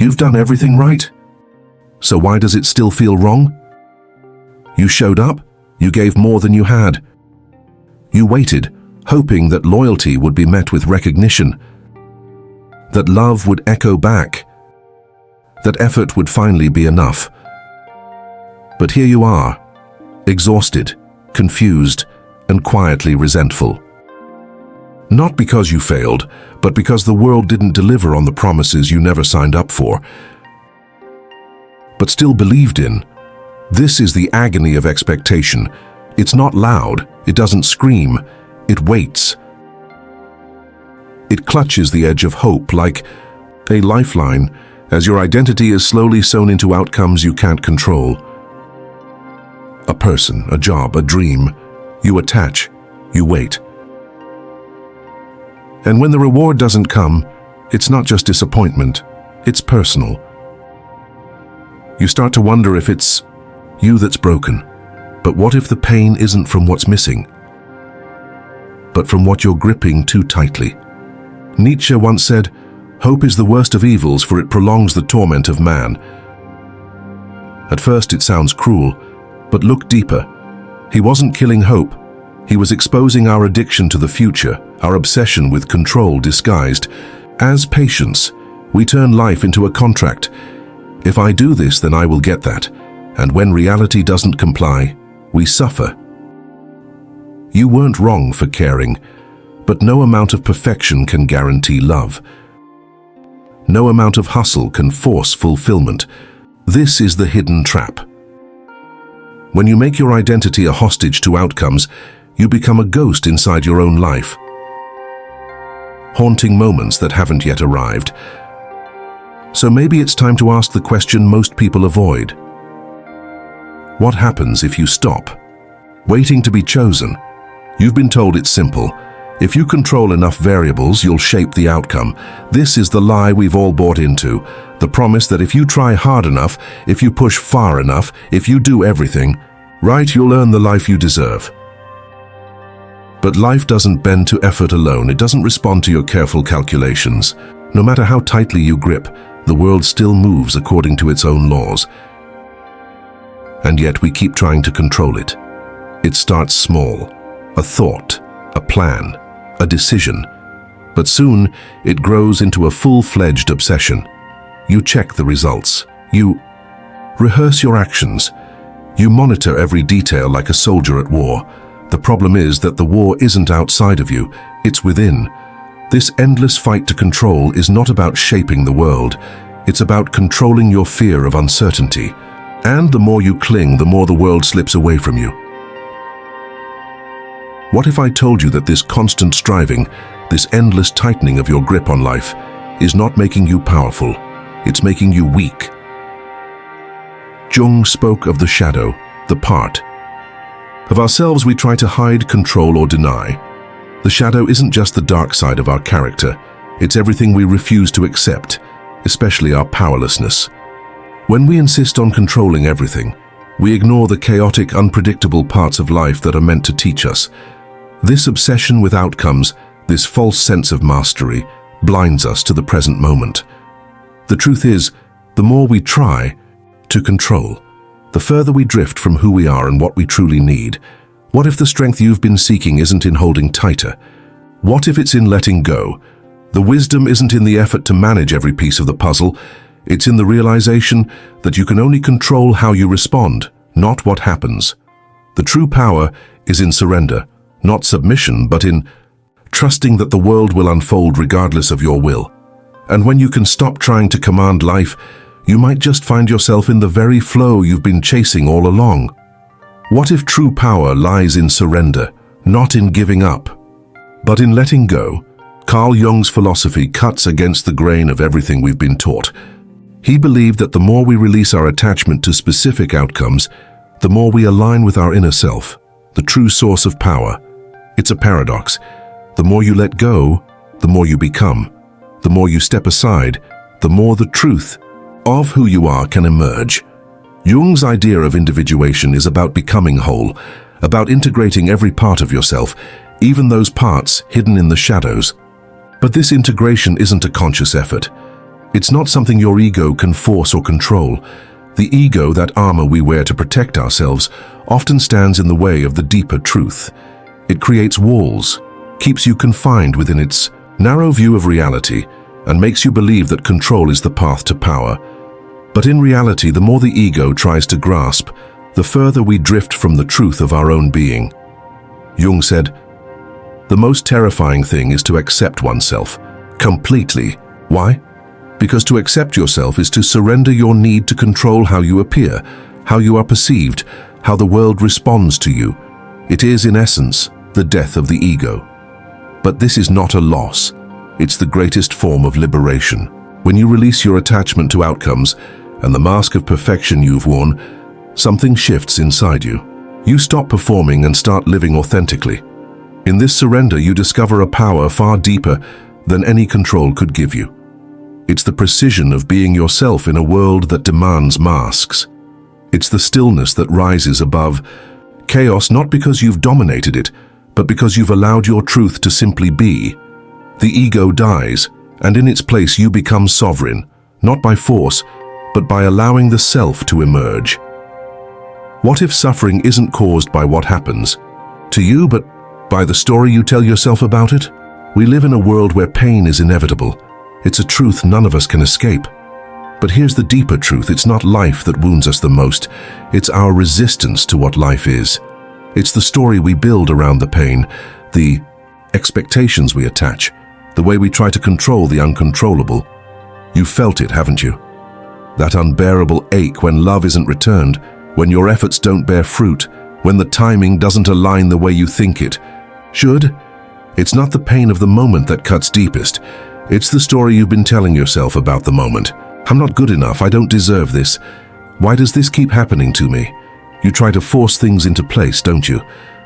You've done everything right. So why does it still feel wrong? You showed up, you gave more than you had. You waited, hoping that loyalty would be met with recognition, that love would echo back, that effort would finally be enough. But here you are, exhausted, confused, and quietly resentful. Not because you failed, but because the world didn't deliver on the promises you never signed up for, but still believed in. This is the agony of expectation. It's not loud, it doesn't scream, it waits. It clutches the edge of hope like a lifeline as your identity is slowly sewn into outcomes you can't control. A person, a job, a dream. You attach, you wait. And when the reward doesn't come, it's not just disappointment, it's personal. You start to wonder if it's you that's broken. But what if the pain isn't from what's missing, but from what you're gripping too tightly? Nietzsche once said, "Hope is the worst of evils, for it prolongs the torment of man." At first it sounds cruel, but look deeper. He wasn't killing hope. He was exposing our addiction to the future, our obsession with control disguised as patience. We turn life into a contract. If I do this, then I will get that. And when reality doesn't comply, we suffer. You weren't wrong for caring, but no amount of perfection can guarantee love. No amount of hustle can force fulfillment. This is the hidden trap. When you make your identity a hostage to outcomes, you become a ghost inside your own life, haunting moments that haven't yet arrived. So maybe it's time to ask the question most people avoid. What happens if you stop waiting to be chosen? You've been told it's simple. If you control enough variables, you'll shape the outcome. This is the lie we've all bought into. The promise that if you try hard enough, if you push far enough, if you do everything right, you'll earn the life you deserve. But life doesn't bend to effort alone. It doesn't respond to your careful calculations. No matter how tightly you grip, the world still moves according to its own laws. And yet we keep trying to control it. It starts small, a thought, a plan, a decision. But soon it grows into a full-fledged obsession. You check the results. You rehearse your actions. You monitor every detail like a soldier at war. The problem is that the war isn't outside of you, it's within. This endless fight to control is not about shaping the world. It's about controlling your fear of uncertainty. And the more you cling, the more the world slips away from you. What if I told you that this constant striving, this endless tightening of your grip on life, is not making you powerful, it's making you weak? Jung spoke of the shadow, the part of ourselves we try to hide, control, or deny. The shadow isn't just the dark side of our character, it's everything we refuse to accept, especially our powerlessness. When we insist on controlling everything, we ignore the chaotic, unpredictable parts of life that are meant to teach us. This obsession with outcomes, this false sense of mastery, blinds us to the present moment. The truth is, the more we try to control, the further we drift from who we are and what we truly need. What if the strength you've been seeking isn't in holding tighter? What if it's in letting go? The wisdom isn't in the effort to manage every piece of the puzzle. It's in the realization that you can only control how you respond, not what happens. The true power is in surrender, not submission, but in trusting that the world will unfold regardless of your will. And when you can stop trying to command life, you might just find yourself in the very flow you've been chasing all along. What if true power lies in surrender, not in giving up, but in letting go? Carl Jung's philosophy cuts against the grain of everything we've been taught. He believed that the more we release our attachment to specific outcomes, the more we align with our inner self, the true source of power. It's a paradox. The more you let go, the more you become. The more you step aside, the more the truth of who you are can emerge. Jung's idea of individuation is about becoming whole, about integrating every part of yourself, even those parts hidden in the shadows. But this integration isn't a conscious effort. It's not something your ego can force or control. The ego, that armor we wear to protect ourselves, often stands in the way of the deeper truth. It creates walls, keeps you confined within its narrow view of reality, and makes you believe that control is the path to power. But in reality, the more the ego tries to grasp, the further we drift from the truth of our own being. Jung said, "The most terrifying thing is to accept oneself completely." Why? Because to accept yourself is to surrender your need to control how you appear, how you are perceived, how the world responds to you. It is, in essence, the death of the ego. But this is not a loss. It's the greatest form of liberation. When you release your attachment to outcomes and the mask of perfection you've worn, something shifts inside you. You stop performing and start living authentically. In this surrender, you discover a power far deeper than any control could give you. It's the precision of being yourself in a world that demands masks. It's the stillness that rises above chaos, not because you've dominated it, but because you've allowed your truth to simply be. The ego dies, and in its place you become sovereign, not by force, but by allowing the self to emerge. What if suffering isn't caused by what happens to you, but by the story you tell yourself about it? We live in a world where pain is inevitable. It's a truth none of us can escape. But here's the deeper truth. It's not life that wounds us the most. It's our resistance to what life is. It's the story we build around the pain, the expectations we attach, the way we try to control the uncontrollable. You've felt it, haven't you? That unbearable ache when love isn't returned, when your efforts don't bear fruit, when the timing doesn't align the way you think it should. It's not the pain of the moment that cuts deepest. It's the story you've been telling yourself about the moment. I'm not good enough. I don't deserve this. Why does this keep happening to me? You try to force things into place, don't you?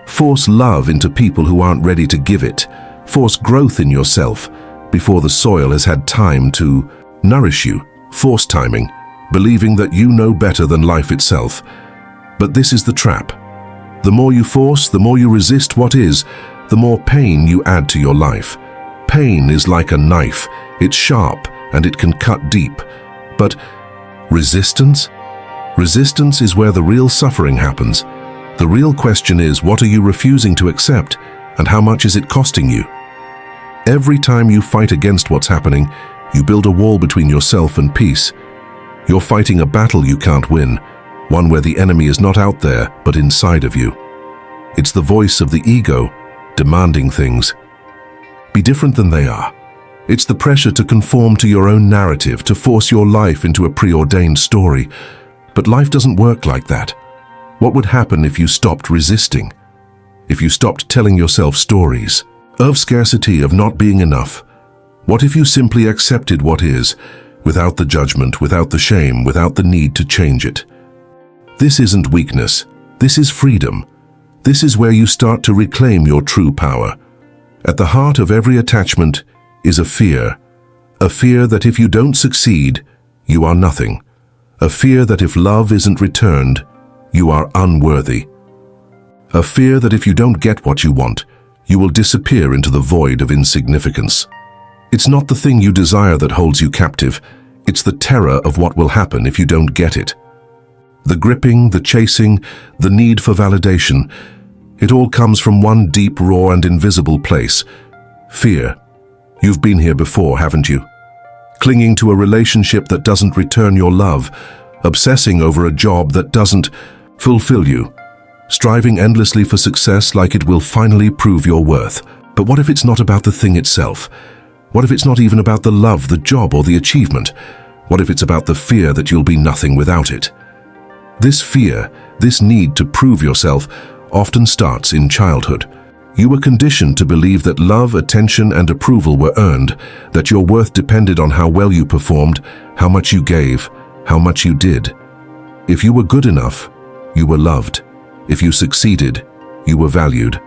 Force love into people who aren't ready to give it. Force growth in yourself before the soil has had time to nourish you. Force timing, believing that you know better than life itself. But this is the trap. The more you force, the more you resist what is, the more pain you add to your life. Pain is like a knife. It's sharp and it can cut deep. But resistance? Resistance is where the real suffering happens. The real question is, what are you refusing to accept, and how much is it costing you? Every time you fight against what's happening, you build a wall between yourself and peace. You're fighting a battle you can't win, one where the enemy is not out there, but inside of you. It's the voice of the ego, demanding things. Be different than they are. It's the pressure to conform to your own narrative, to force your life into a preordained story. But life doesn't work like that. What would happen if you stopped resisting? If you stopped telling yourself stories of scarcity, of not being enough? What if you simply accepted what is, without the judgment, without the shame, without the need to change it? This isn't weakness. This is freedom. This is where you start to reclaim your true power. At the heart of every attachment is a fear that if you don't succeed, you are nothing. A fear that if love isn't returned, you are unworthy. A fear that if you don't get what you want, you will disappear into the void of insignificance. It's not the thing you desire that holds you captive. It's the terror of what will happen if you don't get it. The gripping, the chasing, the need for validation, it all comes from one deep, raw, and invisible place: fear. You've been here before, haven't you? Clinging to a relationship that doesn't return your love, obsessing over a job that doesn't fulfill you, striving endlessly for success like it will finally prove your worth. But what if it's not about the thing itself? What if it's not even about the love, the job, or the achievement? What if it's about the fear that you'll be nothing without it? This fear, this need to prove yourself, often starts in childhood. You were conditioned to believe that love, attention, and approval were earned, that your worth depended on how well you performed, how much you gave, how much you did. If you were good enough, you were loved. If you succeeded, you were valued.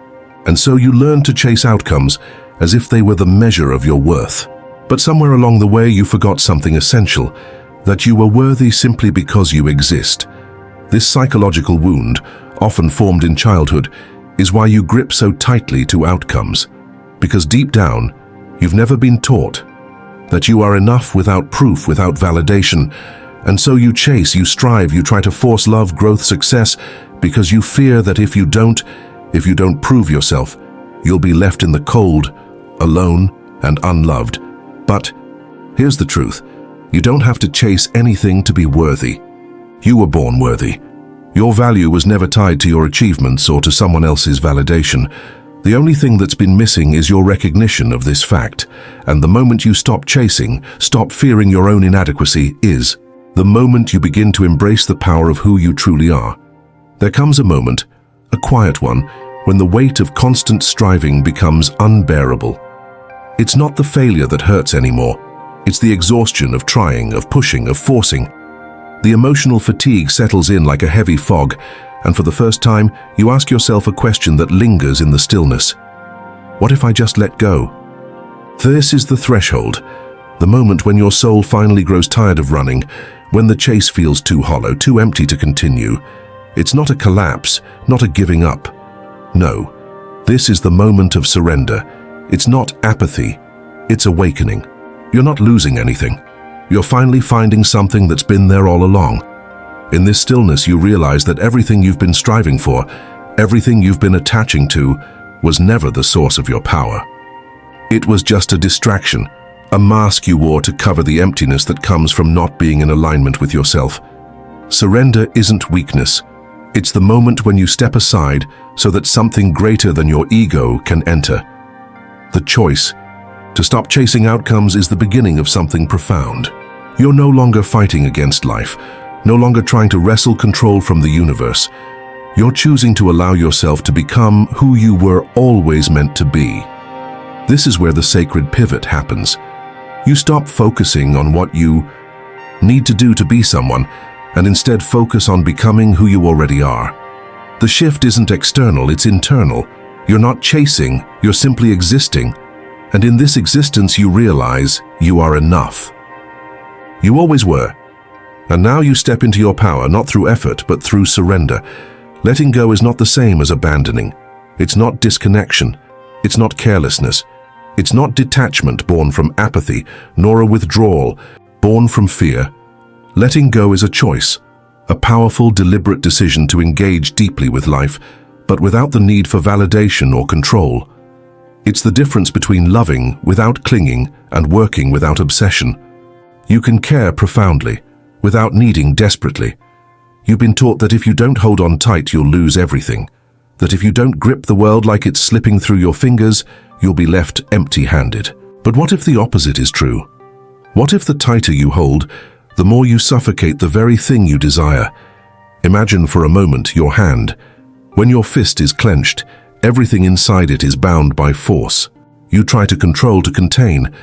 And so you learned to chase outcomes as if they were the measure of your worth. But somewhere along the way you forgot something essential, that you were worthy simply because you exist. This psychological wound, often formed in childhood, is why you grip so tightly to outcomes. Because deep down, you've never been taught that you are enough without proof, without validation. And so you chase, you strive, you try to force love, growth, success, because you fear that if you don't prove yourself, you'll be left in the cold, alone, and unloved. But here's the truth. You don't have to chase anything to be worthy. You were born worthy. Your value was never tied to your achievements or to someone else's validation. The only thing that's been missing is your recognition of this fact. And the moment you stop chasing, stop fearing your own inadequacy, is the moment you begin to embrace the power of who you truly are. There comes a moment, a quiet one, when the weight of constant striving becomes unbearable. It's not the failure that hurts anymore. It's the exhaustion of trying, of pushing, of forcing. The emotional fatigue settles in like a heavy fog, and for the first time, you ask yourself a question that lingers in the stillness. What if I just let go? This is the threshold, the moment when your soul finally grows tired of running, when the chase feels too hollow, too empty to continue. It's not a collapse, not a giving up. No, this is the moment of surrender. It's not apathy, it's awakening. You're not losing anything. You're finally finding something that's been there all along. In this stillness, you realize that everything you've been striving for, everything you've been attaching to, was never the source of your power. It was just a distraction, a mask you wore to cover the emptiness that comes from not being in alignment with yourself. Surrender isn't weakness. It's the moment when you step aside so that something greater than your ego can enter. The choice to stop chasing outcomes is the beginning of something profound. You're no longer fighting against life, no longer trying to wrestle control from the universe. You're choosing to allow yourself to become who you were always meant to be. This is where the sacred pivot happens. You stop focusing on what you need to do to be someone, and instead focus on becoming who you already are. The shift isn't external, it's internal. You're not chasing, you're simply existing. And in this existence you realize you are enough. You always were. And now you step into your power, not through effort, but through surrender. Letting go is not the same as abandoning. It's not disconnection. It's not carelessness. It's not detachment born from apathy, nor a withdrawal born from fear. Letting go is a choice, a powerful, deliberate decision to engage deeply with life, but without the need for validation or control. It's the difference between loving without clinging and working without obsession. You can care profoundly, without needing desperately. You've been taught that if you don't hold on tight, you'll lose everything. That if you don't grip the world like it's slipping through your fingers, you'll be left empty-handed. But what if the opposite is true? What if the tighter you hold, the more you suffocate the very thing you desire? Imagine for a moment your hand. When your fist is clenched, everything inside it is bound by force. You try to control, to contain,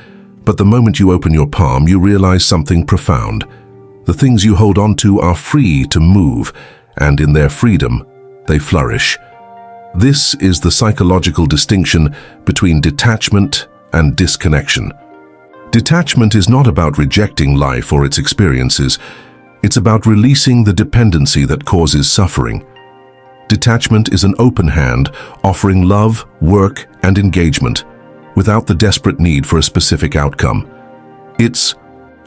but the moment you open your palm, you realize something profound. The things you hold on to are free to move, and in their freedom, they flourish. This is the psychological distinction between detachment and disconnection. Detachment is not about rejecting life or its experiences. It's about releasing the dependency that causes suffering. Detachment is an open hand, offering love, work, and engagement, without the desperate need for a specific outcome. It's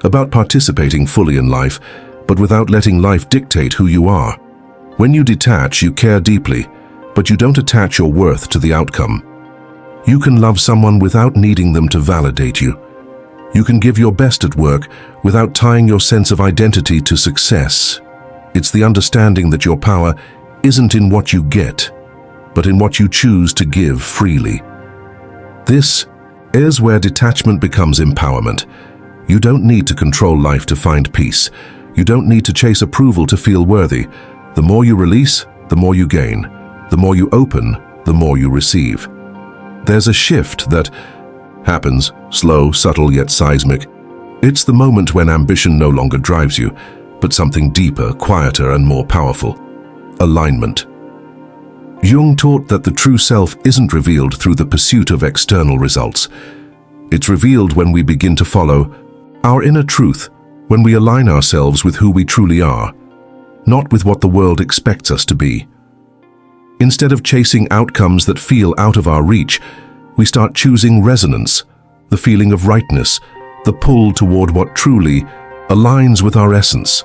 about participating fully in life, but without letting life dictate who you are. When you detach, you care deeply, but you don't attach your worth to the outcome. You can love someone without needing them to validate you. You can give your best at work without tying your sense of identity to success. It's the understanding that your power isn't in what you get, but in what you choose to give freely. This is where detachment becomes empowerment. You don't need to control life to find peace. You don't need to chase approval to feel worthy. The more you release, the more you gain. The more you open, the more you receive. There's a shift that happens, slow, subtle, yet seismic. It's the moment when ambition no longer drives you, but something deeper, quieter, and more powerful. Alignment. Jung taught that the true self isn't revealed through the pursuit of external results. It's revealed when we begin to follow our inner truth, when we align ourselves with who we truly are, not with what the world expects us to be. Instead of chasing outcomes that feel out of our reach, we start choosing resonance, the feeling of rightness, the pull toward what truly aligns with our essence.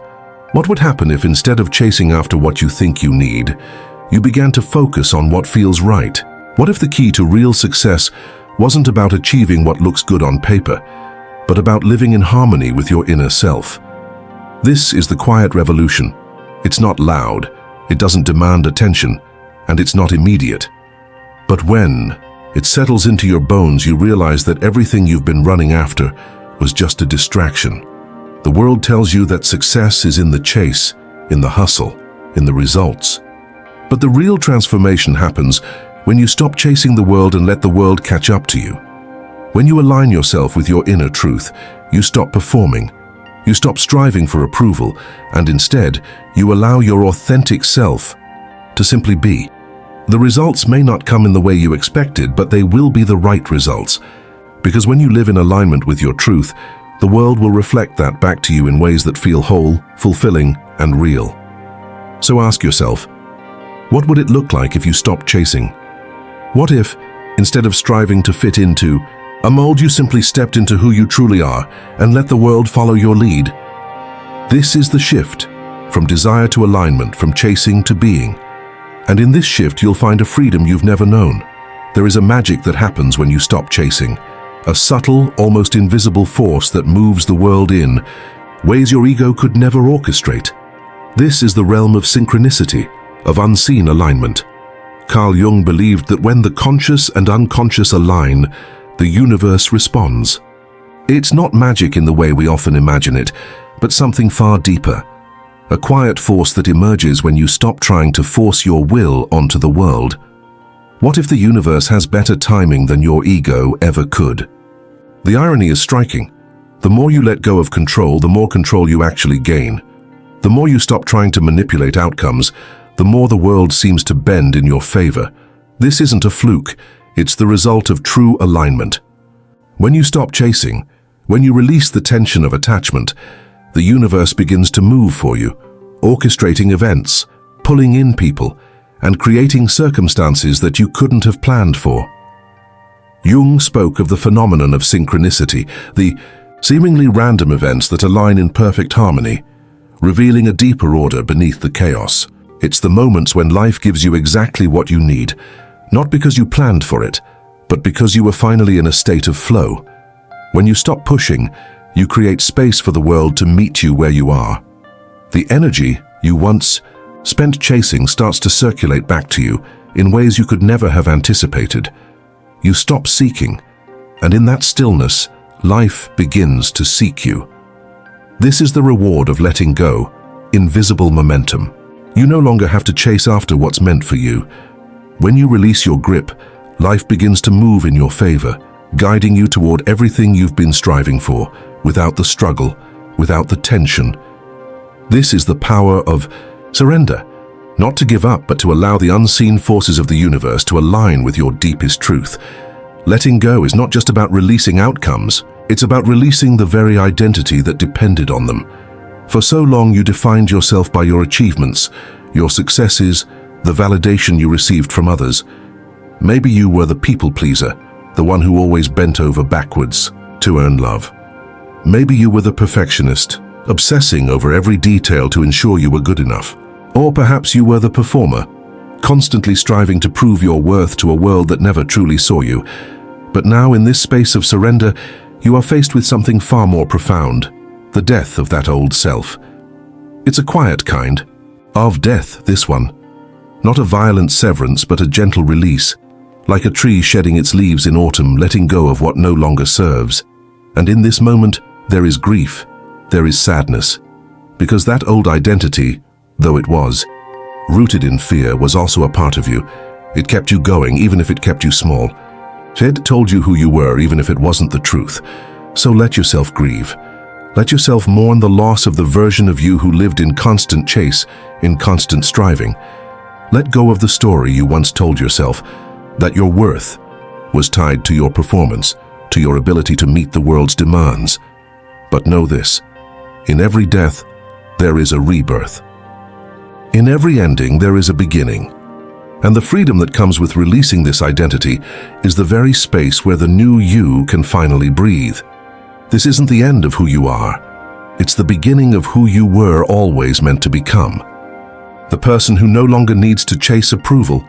What would happen if, instead of chasing after what you think you need, you began to focus on what feels right? What if the key to real success wasn't about achieving what looks good on paper, but about living in harmony with your inner self? This is the quiet revolution. It's not loud, it doesn't demand attention, and it's not immediate. But when it settles into your bones, you realize that everything you've been running after was just a distraction. The world tells you that success is in the chase, in the hustle, in the results. But the real transformation happens when you stop chasing the world and let the world catch up to you. When you align yourself with your inner truth, you stop performing. You stop striving for approval, and instead, you allow your authentic self to simply be. The results may not come in the way you expected, but they will be the right results. Because when you live in alignment with your truth, the world will reflect that back to you in ways that feel whole, fulfilling, and real. So ask yourself, what would it look like if you stopped chasing? What if, instead of striving to fit into a mold, you simply stepped into who you truly are and let the world follow your lead? This is the shift, from desire to alignment, from chasing to being. And in this shift, you'll find a freedom you've never known. There is a magic that happens when you stop chasing, a subtle, almost invisible force that moves the world in ways your ego could never orchestrate. This is the realm of synchronicity, of unseen alignment. Carl Jung believed that when the conscious and unconscious align, the universe responds. It's not magic in the way we often imagine it, but something far deeper. A quiet force that emerges when you stop trying to force your will onto the world. What if the universe has better timing than your ego ever could? The irony is striking. The more you let go of control, the more control you actually gain. The more you stop trying to manipulate outcomes, the more the world seems to bend in your favor. This isn't a fluke, it's the result of true alignment. When you stop chasing, when you release the tension of attachment, the universe begins to move for you, orchestrating events, pulling in people, and creating circumstances that you couldn't have planned for. Jung spoke of the phenomenon of synchronicity, the seemingly random events that align in perfect harmony, revealing a deeper order beneath the chaos. It's the moments when life gives you exactly what you need, not because you planned for it, but because you were finally in a state of flow. When you stop pushing, you create space for the world to meet you where you are. The energy you once spent chasing starts to circulate back to you in ways you could never have anticipated. You stop seeking, and in that stillness, life begins to seek you. This is the reward of letting go, invisible momentum. You no longer have to chase after what's meant for you. When you release your grip, life begins to move in your favor, guiding you toward everything you've been striving for, without the struggle, without the tension. This is the power of surrender, not to give up, but to allow the unseen forces of the universe to align with your deepest truth. Letting go is not just about releasing outcomes, it's about releasing the very identity that depended on them. For so long you defined yourself by your achievements, your successes, the validation you received from others. Maybe you were the people pleaser, the one who always bent over backwards to earn love. Maybe you were the perfectionist, obsessing over every detail to ensure you were good enough. Or perhaps you were the performer, constantly striving to prove your worth to a world that never truly saw you. But now, in this space of surrender, you are faced with something far more profound, the death of that old self. It's a quiet kind of death, this one. Not a violent severance, but a gentle release, like a tree shedding its leaves in autumn, letting go of what no longer serves. And in this moment, there is grief, there is sadness, because that old identity, though it was rooted in fear, was also a part of you. It kept you going, even if it kept you small. It told you who you were, even if it wasn't the truth. So let yourself grieve. Let yourself mourn the loss of the version of you who lived in constant chase, in constant striving. Let go of the story you once told yourself, that your worth was tied to your performance, to your ability to meet the world's demands. But know this, in every death, there is a rebirth. In every ending, there is a beginning. And the freedom that comes with releasing this identity is the very space where the new you can finally breathe. This isn't the end of who you are. It's the beginning of who you were always meant to become. The person who no longer needs to chase approval,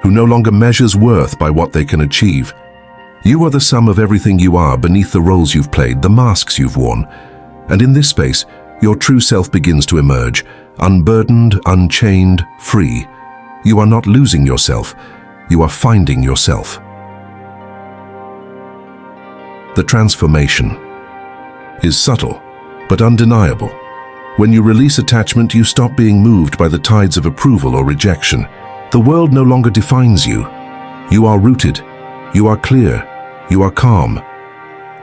who no longer measures worth by what they can achieve. You are the sum of everything you are beneath the roles you've played, the masks you've worn. And in this space, your true self begins to emerge, unburdened, unchained, free. You are not losing yourself, you are finding yourself. The transformation is subtle, but undeniable. When you release attachment, you stop being moved by the tides of approval or rejection. The world no longer defines you. You are rooted, you are clear, you are calm.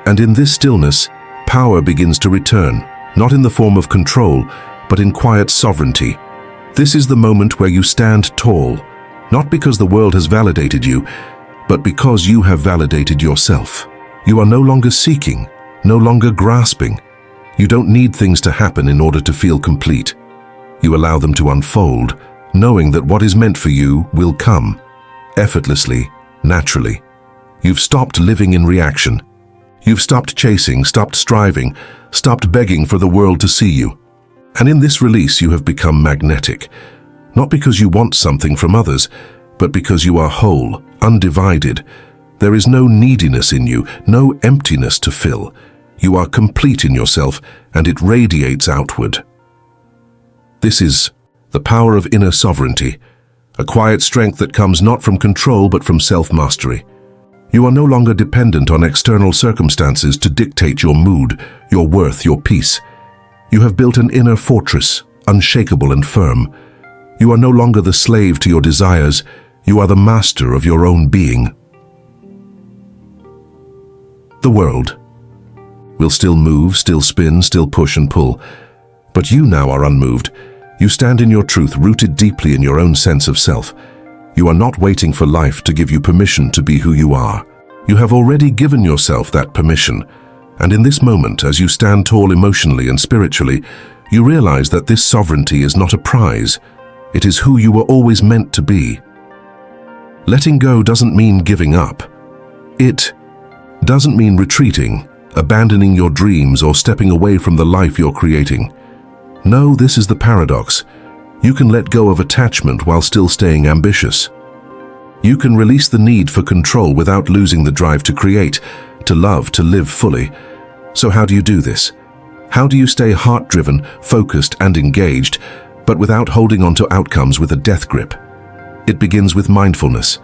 And in this stillness, power begins to return, not in the form of control, but in quiet sovereignty. This is the moment where you stand tall, not because the world has validated you, but because you have validated yourself. You are no longer seeking, no longer grasping. You don't need things to happen in order to feel complete. You allow them to unfold, knowing that what is meant for you will come, effortlessly, naturally. You've stopped living in reaction. You've stopped chasing, stopped striving, stopped begging for the world to see you. And in this release, you have become magnetic, not because you want something from others, but because you are whole, undivided. There is no neediness in you, no emptiness to fill. You are complete in yourself, and it radiates outward. This is the power of inner sovereignty, a quiet strength that comes not from control but from self-mastery. You are no longer dependent on external circumstances to dictate your mood, your worth, your peace. You have built an inner fortress, unshakable and firm. You are no longer the slave to your desires, you are the master of your own being. The world will still move, still spin, still push and pull, but you now are unmoved. You stand in your truth, rooted deeply in your own sense of self. You are not waiting for life to give you permission to be who you are. You have already given yourself that permission. And in this moment, as you stand tall emotionally and spiritually, you realize that this sovereignty is not a prize. It is who you were always meant to be. Letting go doesn't mean giving up. It doesn't mean retreating, abandoning your dreams or stepping away from the life you're creating. No, this is the paradox. You can let go of attachment while still staying ambitious. You can release the need for control without losing the drive to create, to love, to live fully. So how do you do this? How do you stay heart-driven, focused and engaged, but without holding on to outcomes with a death grip? It begins with mindfulness,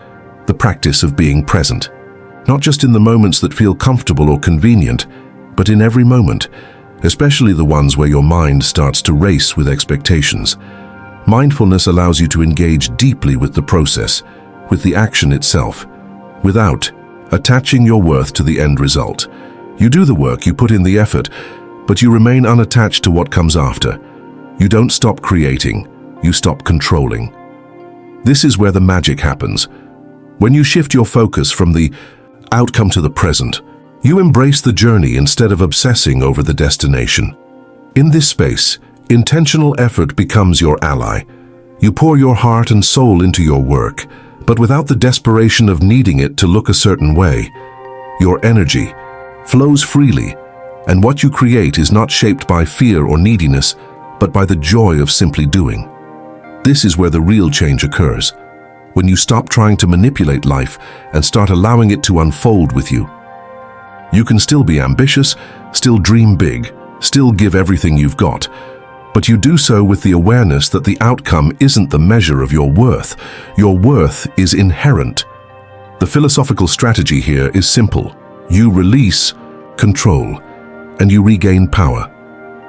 the practice of being present. Not just in the moments that feel comfortable or convenient, but in every moment, especially the ones where your mind starts to race with expectations. Mindfulness allows you to engage deeply with the process, with the action itself, without attaching your worth to the end result. You do the work, you put in the effort, but you remain unattached to what comes after. You don't stop creating, you stop controlling. This is where the magic happens. When you shift your focus from the outcome to the present, you embrace the journey instead of obsessing over the destination. In this space, intentional effort becomes your ally. You pour your heart and soul into your work, but without the desperation of needing it to look a certain way. Your energy flows freely, and what you create is not shaped by fear or neediness, but by the joy of simply doing. This is where the real change occurs, when you stop trying to manipulate life and start allowing it to unfold with you. You can still be ambitious, still dream big, still give everything you've got, but you do so with the awareness that the outcome isn't the measure of your worth. Your worth is inherent. The philosophical strategy here is simple. You release control, and you regain power.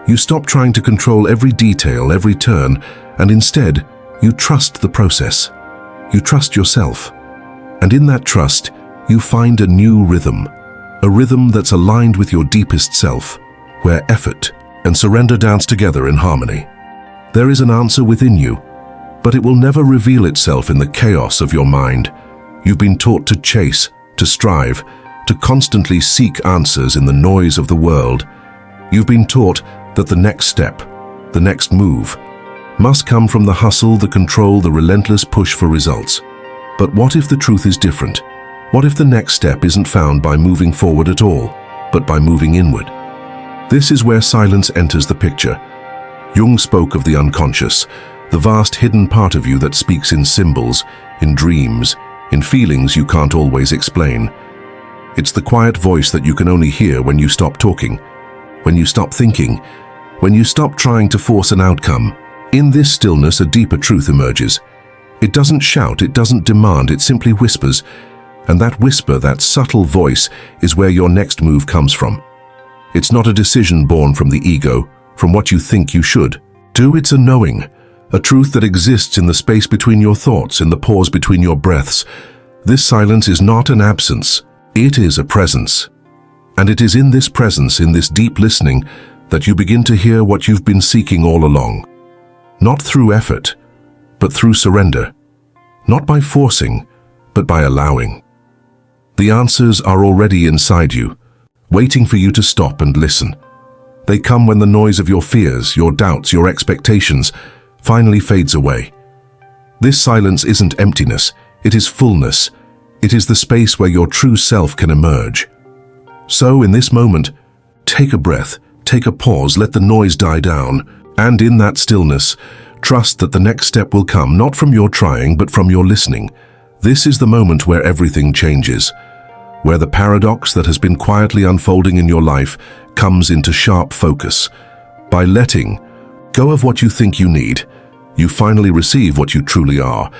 You stop trying to control every detail, every turn, and instead, you trust the process. You trust yourself. And in that trust, you find a new rhythm, a rhythm that's aligned with your deepest self, where effort and surrender dance together in harmony. There is an answer within you, but it will never reveal itself in the chaos of your mind. You've been taught to chase, to strive, to constantly seek answers in the noise of the world. You've been taught that the next step, the next move, must come from the hustle, the control, the relentless push for results. But what if the truth is different? What if the next step isn't found by moving forward at all, but by moving inward? This is where silence enters the picture. Jung spoke of the unconscious, the vast hidden part of you that speaks in symbols, in dreams, in feelings you can't always explain. It's the quiet voice that you can only hear when you stop talking, when you stop thinking, when you stop trying to force an outcome. In this stillness, a deeper truth emerges. It doesn't shout, it doesn't demand, it simply whispers. And that whisper, that subtle voice, is where your next move comes from. It's not a decision born from the ego, from what you think you should do. It's a knowing, a truth that exists in the space between your thoughts, in the pause between your breaths. This silence is not an absence, it is a presence. And it is in this presence, in this deep listening, that you begin to hear what you've been seeking all along. Not through effort, but through surrender. Not by forcing, but by allowing. The answers are already inside you, waiting for you to stop and listen. They come when the noise of your fears, your doubts, your expectations finally fades away. This silence isn't emptiness, it is fullness. It is the space where your true self can emerge. So in this moment, take a breath, take a pause, let the noise die down, and in that stillness, trust that the next step will come not from your trying but from your listening. This is the moment where everything changes, where the paradox that has been quietly unfolding in your life comes into sharp focus. By letting go of what you think you need, you finally receive what you truly are.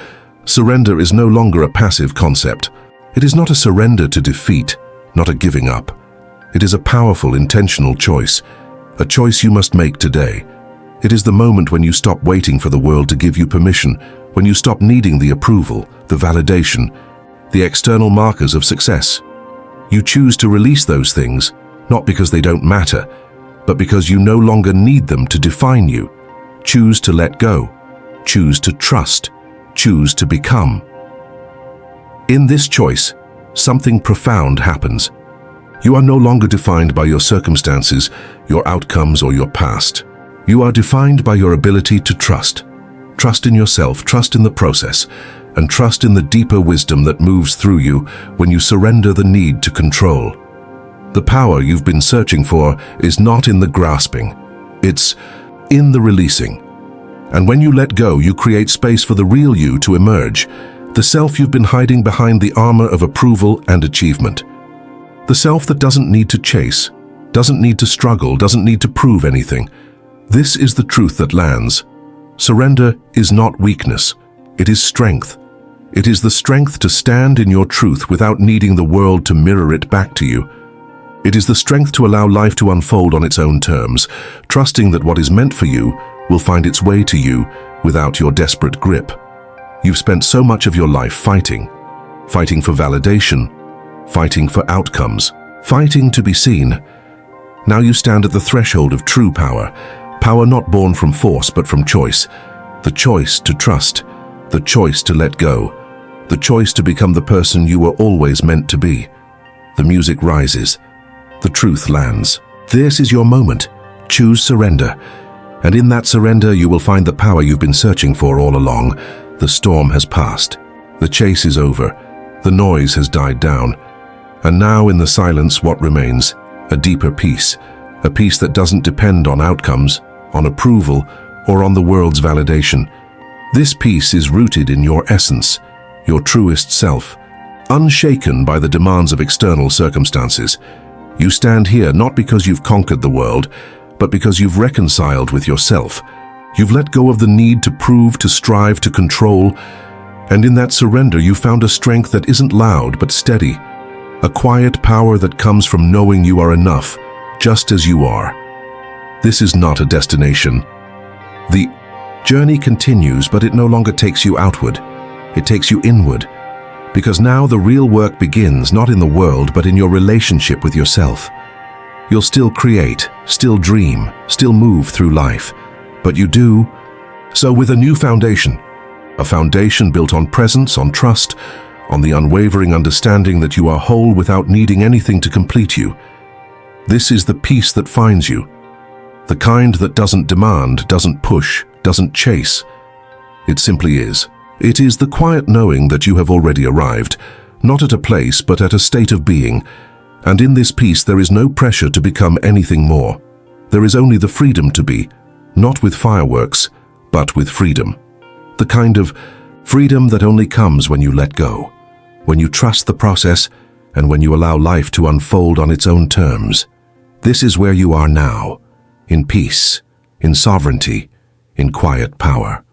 Surrender is no longer a passive concept. It is not a surrender to defeat, not a giving up. It is a powerful, intentional choice, a choice you must make today. It is the moment when you stop waiting for the world to give you permission, when you stop needing the approval, the validation, the external markers of success. You choose to release those things, not because they don't matter, but because you no longer need them to define you. Choose to let go. Choose to trust. Choose to become. In this choice, something profound happens. You are no longer defined by your circumstances, your outcomes, or your past. You are defined by your ability to trust. Trust in yourself, trust in the process, and trust in the deeper wisdom that moves through you when you surrender the need to control. The power you've been searching for is not in the grasping. It's in the releasing. And when you let go, you create space for the real you to emerge, the self you've been hiding behind the armor of approval and achievement. The self that doesn't need to chase, doesn't need to struggle, doesn't need to prove anything. This is the truth that lands. Surrender is not weakness, it is strength. It is the strength to stand in your truth without needing the world to mirror it back to you. It is the strength to allow life to unfold on its own terms, trusting that what is meant for you will find its way to you without your desperate grip. You've spent so much of your life fighting for validation, fighting for outcomes, fighting to be seen. Now you stand at the threshold of true power, power not born from force but from choice, the choice to trust, the choice to let go, the choice to become the person you were always meant to be. The music rises, the truth lands. This is your moment. Choose surrender. And in that surrender, you will find the power you've been searching for all along. The storm has passed. The chase is over. The noise has died down. And now in the silence, what remains? A deeper peace. A peace that doesn't depend on outcomes, on approval, or on the world's validation. This peace is rooted in your essence, your truest self, unshaken by the demands of external circumstances. You stand here not because you've conquered the world, but because you've reconciled with yourself. You've let go of the need to prove, to strive, to control, and in that surrender you found a strength that isn't loud but steady, a quiet power that comes from knowing you are enough, just as you are. This is not a destination. The journey continues, but it no longer takes you outward. It takes you inward, because now the real work begins not in the world but in your relationship with yourself. You'll still create, still dream, still move through life, but you do so with a new foundation, a foundation built on presence, on trust, on the unwavering understanding that you are whole without needing anything to complete you. This is the peace that finds you, the kind that doesn't demand, doesn't push, doesn't chase. It simply is. It is the quiet knowing that you have already arrived, not at a place but at a state of being, and in this peace there is no pressure to become anything more. There is only the freedom to be, not with fireworks, but with freedom. The kind of freedom that only comes when you let go, when you trust the process, and when you allow life to unfold on its own terms. This is where you are now, in peace, in sovereignty, in quiet power.